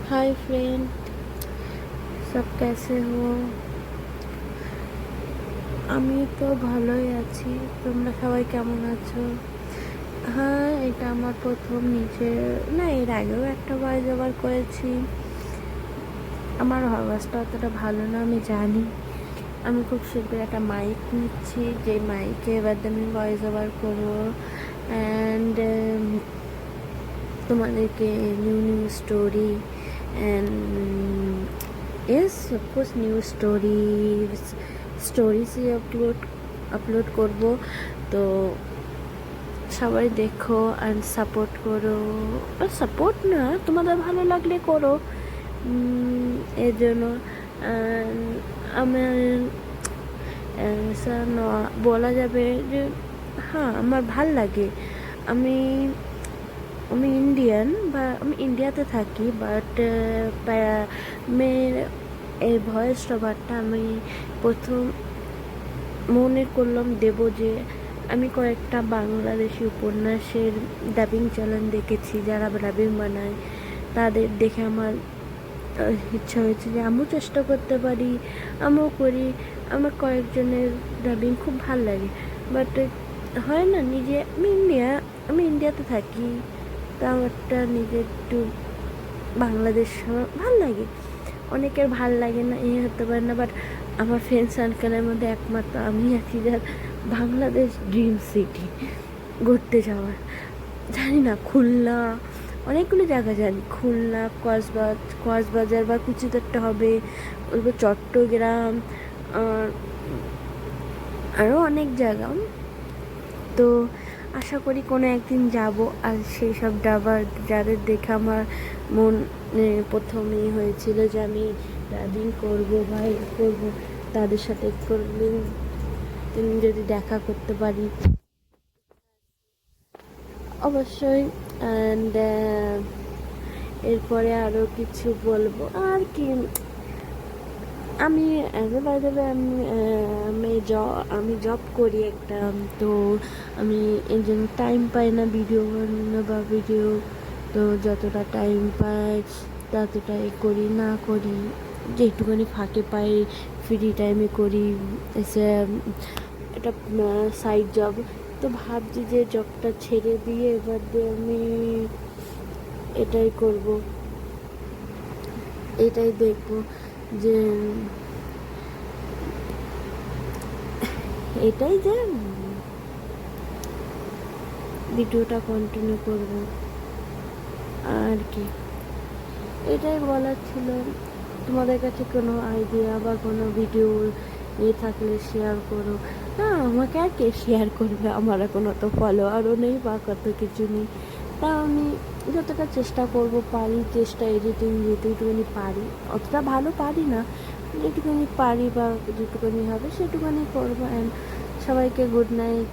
Hi friend, सब कैसे हो? আমি তো ভালোই আছি। তোমরা সবাই কেমন আছো? হ্যাঁ, এটা আমার প্রথম নিজের না, এর আগেও একটা ভয়েস ওভার করেছি। আমার আওয়াজটা অতটা ভালো না, আমি জানি। আমি খুব শীঘ্রই একটা মাইক নিচ্ছি, যে মাইকে এবার আমি ভয়েস ওভার করবো। অ্যান্ড তোমাদেরকে new new story and yes of course new স্টোরিজই আপলোড করব। তো সবাই দেখো অ্যান্ড সাপোর্ট করো। সাপোর্ট না, তোমাদের ভালো লাগলে করো। এর জন্য আমার বলা যাবে যে হ্যাঁ, আমার ভাল লাগে। আমি আমি ইন্ডিয়ান, বা আমি ইন্ডিয়াতে থাকি, বাট মেয়ের এই ভয়েস ওভারটা আমি প্রথম মনে করলাম দেব, যে আমি কয়েকটা বাংলাদেশি উপন্যাসের ডাবিং চ্যানেল দেখেছি, যারা ডাবিং বানায়, তাদের দেখে আমার ইচ্ছা হয়েছে যে আমিও চেষ্টা করতে পারি, আমিও করি। আমার কয়েকজনের ডাবিং খুব ভাল লাগে, বাট হয় না নিজে। আমি ইন্ডিয়াতে থাকি, তা আমারটা নিজে একটু বাংলাদেশ আমার ভাল লাগে। অনেকের ভাল লাগে না, হতে পারে না, বাট আমার ফ্রেন্ড সার্কেলের মধ্যে একমাত্র আমি আছি যার বাংলাদেশ ড্রিম সিটি ঘুরতে যাওয়ার। জানি না, খুলনা, অনেকগুলো জায়গা জানি, খুলনা, কক্সবাজার বা কিছু তো একটা হবে, বলবো চট্টগ্রাম, আর আরও অনেক জায়গা। তো আশা করি কোনো একদিন যাব। আর সেই সব যাদের দেখে আমার মন প্রথমেই হয়েছিল যে আমি ড্রাইভিং করবো বা করবো, তাদের সাথে করলে যদি দেখা করতে পারি অবশ্যই। অ্যান্ড এরপরে আরও কিছু বলবো আর কি। আমি বাই দ্য ওয়ে আমি জব করি একটা। তো আমি এই জন্য টাইম পাই না ভিডিও বানানো বা ভিডিও। তো যতটা টাইম পাই ততটাই করি, না করি যেটুকুনি ফাঁকে পাই ফ্রি টাইমে করি। এসে এটা সাইড জব। তো ভাবছি যে জবটা ছেড়ে দিয়ে এবার দিয়ে আমি এটাই করব, এটাই দেখব যে এটাই যে ভিডিওটা কন্টিনিউ করব আর কি। এটাই বলার ছিল। তোমাদের কাছে কোনো আইডিয়া বা কোনো ভিডিও থাকলে শেয়ার করো। না, আমাকে আর কে শেয়ার করবে, আমার কোনো তো ফলোয়ারও নেই বা কত কিছু নেই। তা আমি যতটা চেষ্টা করব পারি, এডিটিং যেটুকুনি পারি, অতটা ভালো পারি না, যেটুকুনি পারি বা যেটুকুনি হবে সেটুকুনি করবো। অ্যান্ড সবাইকে গুড নাইট।